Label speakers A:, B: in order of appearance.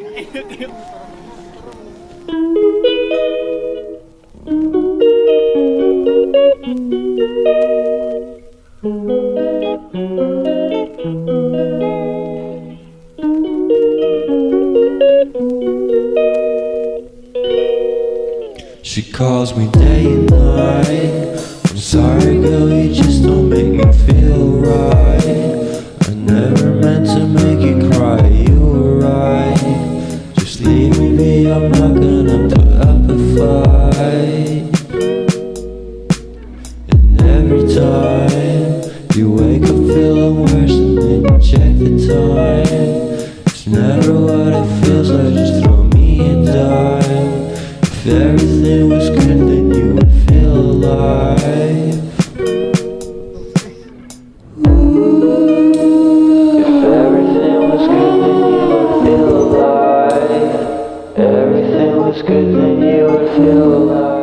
A: She calls me day and night. I'm sorry girl, you just don't make me feel right. I never meant to make you cry, you were right. Just leave me be, I'm not gonna put up a fight. And every time you wake up feeling worse and then you check the time. It's never what it feels like, just throw me a dime. If everything was good, then you would feel alive. If everything was good, then you would feel alive. Everything was good, then you would feel alive.